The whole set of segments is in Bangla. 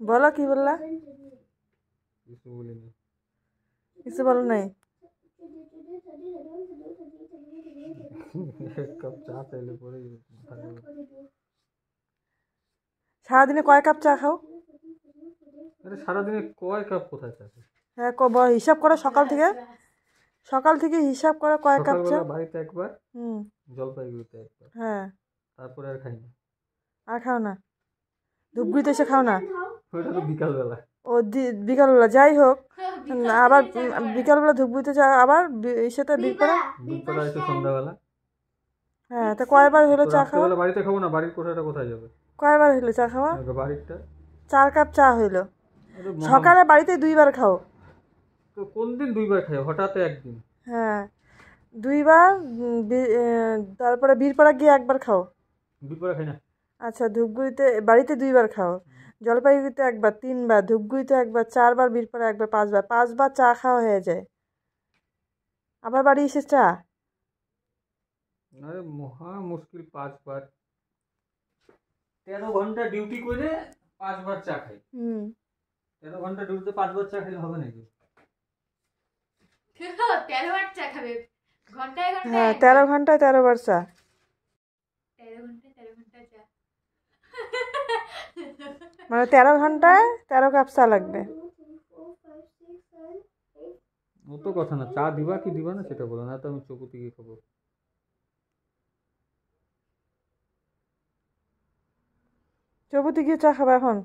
बोलो की बोलला কিছু বলো নাই সারাদিনে কয় কাপ চা খাও সারাদিনে কয় কাপ কোথায় চা? হ্যাঁ হিসাব করো সকাল থেকে হিসাব করো কয় কাপ চা বাড়িতে একবার জলপাইগুড়িতে একবার হ্যাঁ তারপরে আর খাই না আর খাও না ধূপগুড়িতে এসে খাও না ওইটা তো বিকালবেলা বিকালবেলা যাই হোক আবার বিকালবেলা ধূপগুড়িতে যা আবার সেটা বিকেলা এসে সন্ধ্যাবেলা হ্যাঁ তা কয়বার হলো চা খাওয়া বাড়িতে খাবো না বাড়ির কোঠাটা কোথায় যাবে কয়বার হলো চা খাওয়া বাড়িটা 4 কাপ চা হইলো সকালে বাড়িতে 2 বার খাও তো কোন দিন 2 বার খাই হঠাৎ একদিন হ্যাঁ 2 বার তারপরে বীরপাড়া গিয়ে একবার খাও বীরপাড়া খাই না আচ্ছা ধূপগুড়িতে বাড়িতে 2 বার খাও জলপাইগুড়িতে একবার 3 বার ধূপগুড়িতে একবার 4 বার বীরপাড়া একবার 5 বার চা খাওয়া হয়ে যায় আবার বাড়ি এসে চা আরে মহা মুশকিল 5 বার 13 ঘন্টা ডিউটি করে 5 বার চা খাই 13 ঘন্টা ডিউটিতে 5 বার চা খেলে হবে নাকি 13 বার চা খাবে ঘন্টায় হ্যাঁ 13 ঘন্টায় 13 বার চা 13 ঘন্টায় 13 ঘন্টা চা মানে 13 ঘন্টায় 13 কাপ চা লাগবে ও তো কথা না চা দিবা কি দিবা না সেটা বলো না তো আমি চকুতি গিয়ে খাবো চৌপতি গিয়ে চা খাবে এখন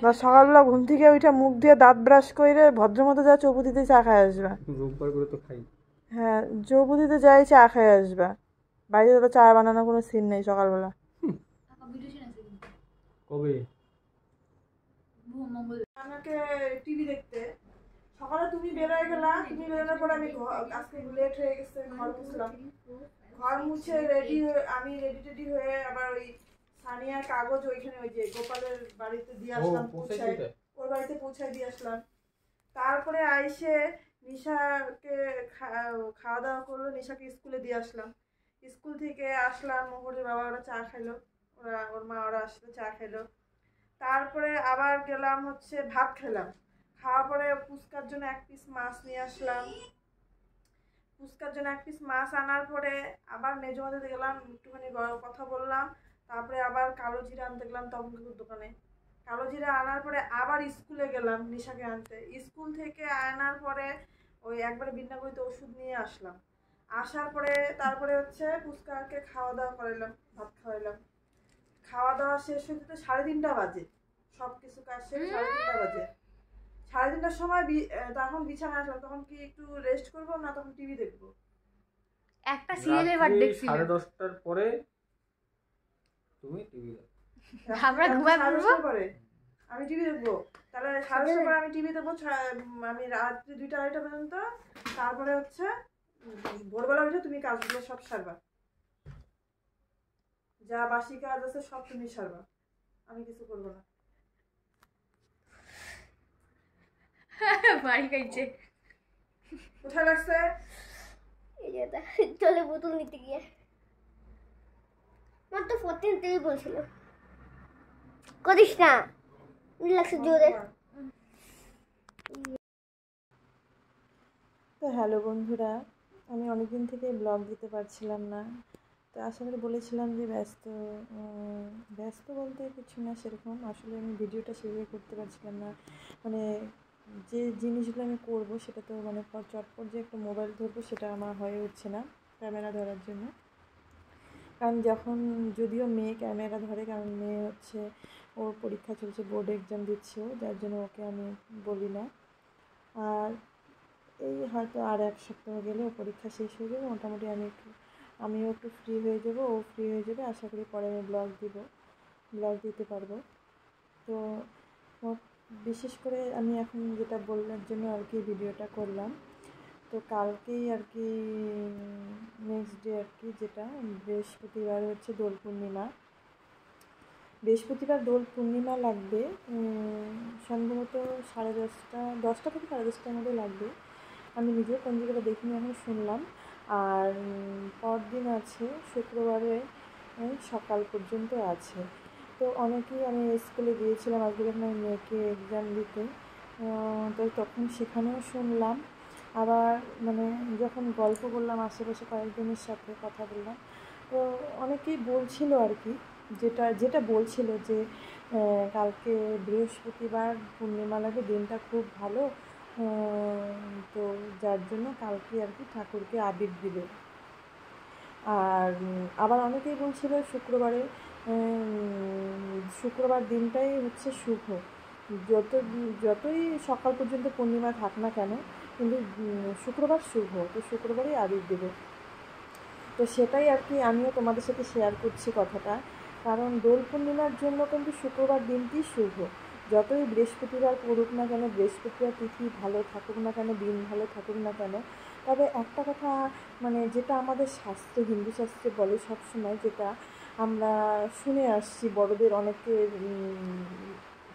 বা সকালবেলা ঘুম থেকে ওইটা মুখ দিয়ে দাঁত ব্রাশ করে ভদ্রমতো যা চৌপতিতে চা খাই আসবা রোববার করে তো খাই হ্যাঁ চৌপতিতে যাই চা খাই আসবা বাড়িতে তো চা বানানোর কোনো সিন নেই সকালবেলা কবে আমাকে টিভি দেখতে সকালে তুমি বেরোয় গেলা তুমি বেরোনোর পর আমি আজকে লেট হয়ে গেছে ঘর মুছলাম ঘর মুছে আমি রেডি হয়ে আবার ওই সানিয়ার কাগজ ওইখানে ওই যে গোপালের বাড়িতে দিয়ে আসলাম ওর বাড়িতে পৌঁছায় দিয়ে আসলাম তারপরে আইসে নিশাকে খাওয়া দাওয়া করলো নিশাকে স্কুলে দিয়ে আসলাম স্কুল থেকে আসলাম মোহরের বাবা ওরা চা খাইলো ওর মা ওরা আসলে চা খাইলো তারপরে আবার গেলাম হচ্ছে ভাত খেলাম খাওয়ার পরে ফুচকার জন্য 1 পিস মাছ নিয়ে আসলাম ফুচকার জন্য 1 পিস মাছ আনার পরে আবার মেজমাতে গেলাম একটুখানি কথা বললাম তারপরে আবার কালো জিরা আনতে গেলাম তপনকুকুর দোকানে কালো জিরা আনার পরে আবার স্কুলে গেলাম নিশাকে আনতে স্কুল থেকে আনার পরে ওই একবারে বিন্নাগুড়িতে ওষুধ নিয়ে আসলাম আসার পরে তারপরে হচ্ছে ফুচকাকে খাওয়া দাওয়া করাইলাম ভাত খাওয়াইলাম খাওয়া দাওয়া শেষ হতে তো 3:30 বাজে সব কিছু কাজ শেষ 3:30 বাজে 3:30টার সময় তখন বিছানা আসলাম তখন কি একটু রেস্ট করবো না তখন টিভি দেখবো একটা সিরিয়াল এবার দেখছি 10:30টার পরে তুমি টিভি দেখো আমরা ঘুমায় পড়বো পরে আমি টিভি দেখবো তাহলে 10:30টার পরে আমি টিভি দেখবো আমি রাত্রি 2টা-2:30 পর্যন্ত তারপরে হচ্ছে ভোরবেলা উঠে তুমি কাজগুলো সব সারবা যা বাসি কাজ আছে সব তুমি সারবা আমি কিছু করবো না বাড়ি খাইছে কোথায় লাগছে এই যে জলে বোতল নিতে গিয়ে মাত্র 14 থেকে বলছিল করিস না লাগছে জোরে তো হ্যালো বন্ধুরা আমি অনেকদিন থেকে ব্লগ দিতে পারছিলাম না তো আসলে বলেছিলাম যে ব্যস্ত বলতে কিছু না সেরকম আসলে আমি ভিডিওটা সেভাবে করতে পারছিলাম না মানে যে জিনিসগুলো আমি করব সেটা তো মানে চটপট যে একটা মোবাইল ধরবো সেটা আমার হয়ে উঠছে না ক্যামেরা ধরার জন্য কারণ যদিও মেয়ে ক্যামেরা ধরে কারণ মেয়ে হচ্ছে ওর পরীক্ষা চলছে বোর্ড এক্সাম দিচ্ছে যার জন্য ওকে আমি বলি না আর এই হয়তো আর 1 সপ্তাহ গেলে ও পরীক্ষা শেষ হয়ে যাবে মোটামুটি আমিও একটু ফ্রি হয়ে যাব ও ফ্রি হয়ে যাবে আশা করি পরে আমি ব্লগ দিতে পারবো তো বিশেষ করে আমি এখন যেটা বলার জন্য আর কি ভিডিওটা করলাম তো কালকেই আর কি নেক্সট ডে আর কি যেটা বৃহস্পতিবার হচ্ছে দোল পূর্ণিমা বৃহস্পতিবার দোল পূর্ণিমা লাগবে সম্ভবত 10:30 থেকে 10:30টার মধ্যে লাগবে আমি নিজেও পঞ্জিকাটা দেখিনি এখন শুনলাম আর পরদিন আছে শুক্রবারে সকাল পর্যন্ত আছে। তো অনেকেই আমি স্কুলে গিয়েছিলাম আজকে যখন আমি মেয়েকে এক্সাম দিতে, তো তখন সেখানেও শুনলাম। আবার মানে যখন গল্প করলাম আশেপাশে কয়েকজনের সাথে কথা বললাম, তো অনেকেই বলছিল আর কি, যেটা যেটা বলছিল যে কালকে বৃহস্পতিবার পূর্ণিমা লাগে, দিনটা খুব ভালো, তো যার জন্য কালকে আর কি ঠাকুরকে আবির দিবে। আর আবার অনেকেই বলছিল শুক্রবার দিনটাই হচ্ছে শুভ, যতই সকাল পর্যন্ত পূর্ণিমা থাক না কেন, কিন্তু শুক্রবার শুভ, তো শুক্রবারই আবির দেবে। তো সেটাই আর কি আমিও তোমাদের সাথে শেয়ার করছি কথাটা, কারণ দোল পূর্ণিমার জন্য কিন্তু শুক্রবার দিনটি শুভ। যতই বৃহস্পতিবার পড়ুক না কেন, বৃহস্পতিবার তিথি ভালো থাকুক না কেন, দিন ভালো থাকুক না কেন, তবে একটা কথা মানে যেটা আমাদের শাস্ত্রে, হিন্দু শাস্ত্রে বলে সবসময়, যেটা আমরা শুনে আসছি বড়দের অনেকের,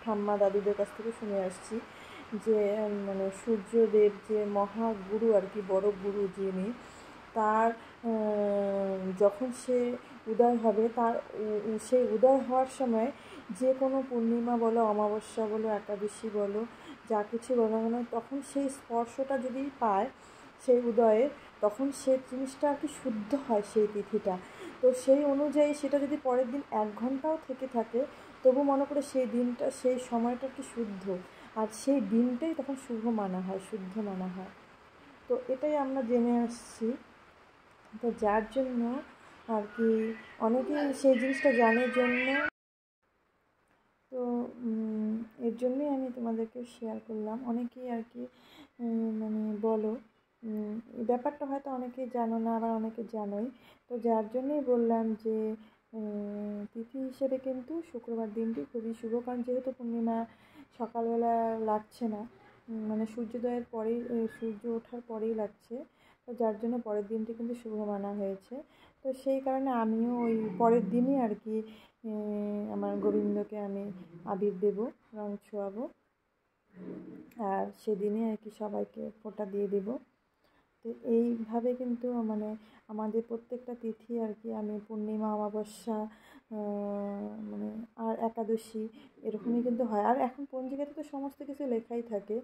ঠাম্মা দাদুদের কাছ থেকে শুনে আসছি, যে মানে সূর্যদেব যে মহাগুরু আর কি, বড় গুরু যিনি, তার যখন সে উদয় হবে, তার সেই উদয় হওয়ার সময় যে কোনো পূর্ণিমা বলো, অমাবস্যা বলো, একাদশী বলো, যা কিছু বলো না, তখন সেই স্পর্শটা যদি পায় সেই উদয়ে, তখন সেই জিনিসটা আর কি শুদ্ধ হয় সেই তিথিটা। তো সেই অনুযায়ী সেটা যদি পরের দিন 1 ঘন্টাও থেকে থাকে, তবু মনে করে সেই দিনটা, সেই সময়টা কি শুদ্ধ, আর সেই দিনটাই তখন শুভ মানা হয়, শুদ্ধ মানা হয়। তো এটাই আমরা জেনে আসছি। তো যার জন্য আর কি অনেকেই সেই জিনিসটা জানার জন্য, তো এর জন্যই আমি তোমাদেরকে শেয়ার করলাম। অনেকেই আর কি মানে বলো, এই ব্যাপারটা হয়তো অনেকেই জানো না, আবার অনেকে জানোই। তো যার জন্যই বললাম যে তিথি হিসেবে কিন্তু শুক্রবার দিনটি খুবই শুভ, কারণ যেহেতু পূর্ণিমা সকালবেলা লাগছে না, মানে সূর্যোদয়ের পরেই, সূর্য ওঠার পরেই লাগছে, তো যার জন্য পরের দিনটি কিন্তু শুভ মানা হয়েছে। তো সেই কারণে আমিও ওই পরের দিনই আর কি আমার গোবিন্দকে আমি আবির দেবো, রং ছোঁয়াবো, আর সেদিনই আর কি সবাইকে ফোঁটা দিয়ে দেবো। তো এইভাবে কিন্তু মানে আমাদের প্রত্যেকটা তিথি আর কি আমি পূর্ণিমা, অমাবস্যা, মানে আর একাদশী, এরকমই কিন্তু হয়। আর এখন পঞ্জিকাতে তো সমস্ত কিছু লেখাই থাকে,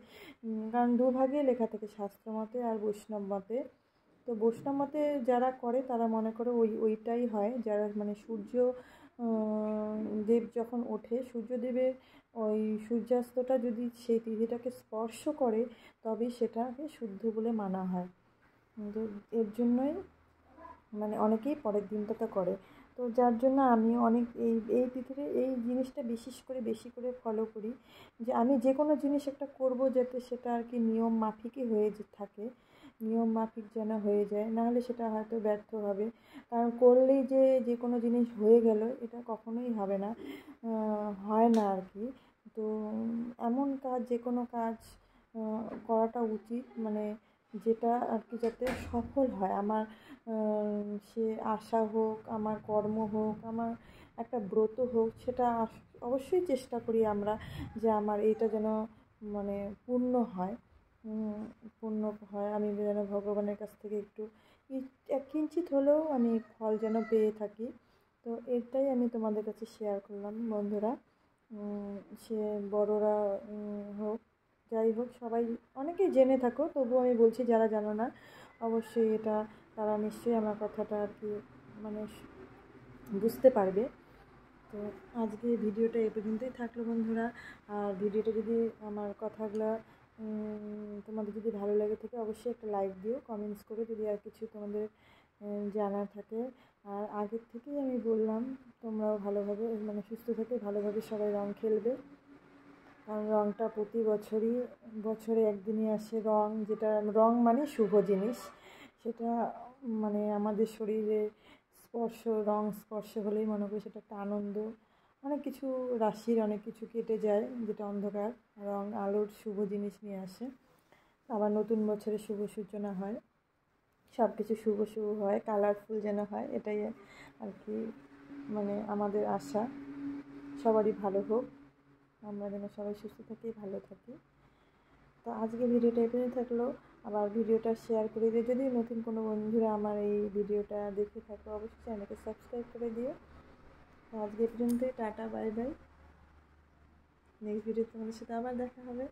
কারণ দুভাগে লেখা থাকে, শাস্ত্র মতে আর বৈষ্ণব মতে। তো বৈষ্ণব মতে যারা করে তারা মনে করে ওইটাই হয়, যারা মানে সূর্য দেব যখন ওঠে, সূর্যদেবের ওই সূর্যাস্তটা যদি সেই তিথিটাকে স্পর্শ করে, তবেই সেটাকে শুদ্ধ বলে মানা হয়। তো এর জন্যই মানে অনেকেই পরের দিনটাতে করে। তো যার জন্য আমি অনেক এই তিথিতে এই জিনিসটা বেশি করে ফলো করি, যে আমি যে কোনো জিনিস একটা করব যাতে সেটা আর কি নিয়ম মাফিকই হয়ে থাকে, নিয়ম মাফিক যেন হয়ে যায়, নাহলে সেটা হয়তো ব্যর্থ হবে। কারণ করলেই যে কোনো জিনিস হয়ে গেল, এটা কখনোই হবে না, হয় না আর কি। তো এমন কাজ, যে কোনো কাজ করাটা উচিত, মানে যেটা আর কি যাতে সফল হয় আমার, সে আশা হোক, আমার কর্ম হোক, আমার একটা ব্রত হোক, সেটা অবশ্যই চেষ্টা করি আমরা যে আমার এইটা যেন মানে পূর্ণ হয়, পূর্ণ হয়, আমি যেন ভগবানের কাছ থেকে একটু কিঞ্চিত হলেও আমি ফল যেন পেয়ে থাকি। তো এটাই আমি তোমাদের কাছে শেয়ার করলাম বন্ধুরা। সে বড়রা হোক, যাই হোক, সবাই অনেকেই জেনে থাকো, তবুও আমি বলছি যারা জানো না, অবশ্যই এটা তারা নিশ্চয়ই আমার কথাটা আর কি মানে বুঝতে পারবে। তো আজকে ভিডিওটা এই পর্যন্তই থাকলো বন্ধুরা। আর ভিডিওটা যদি, আমার কথাগুলো তোমাদের যদি ভালো লাগে থাকে, অবশ্যই একটা লাইক দিও, কমেন্টস করে যদি আর কিছু তোমাদের জানার থাকে। আর আগের থেকেই আমি বললাম, তোমরাও ভালোভাবে মানে সুস্থ থেকে ভালোভাবে সবাই রং খেলবে, কারণ রংটা প্রতি বছরে একদিনই আসে। যেটা রং মানে শুভ জিনিস, সেটা মানে আমাদের শরীরে রং স্পর্শ হলেই মনে করি সেটা একটা আনন্দ, অনেক কিছু রাশির অনেক কিছু কেটে যায়, যেটা অন্ধকার, রং আলোর শুভ জিনিস নিয়ে আসে। আবার নতুন বছরে শুভ সূচনা হয়, সব কিছু শুভ হয়, কালারফুল যেন হয়, এটাই আর কি মানে আমাদের আশা, সবারই ভালো হোক, আমরা যেন সবাই সুস্থ থাকি, ভালো থাকি। তো আজকে ভিডিওটা এখানে থাকলো। আবার ভিডিওটা শেয়ার করে দিও। যদি নতুন কোনো বন্ধুরা আমার এই ভিডিওটা দেখে থাকো অবশ্যই চ্যানেলকে সাবস্ক্রাইব করে দিও। আজকে পর্যন্তই, tata bye bye. Next video তোমাদের সাথে আবার দেখা হবে।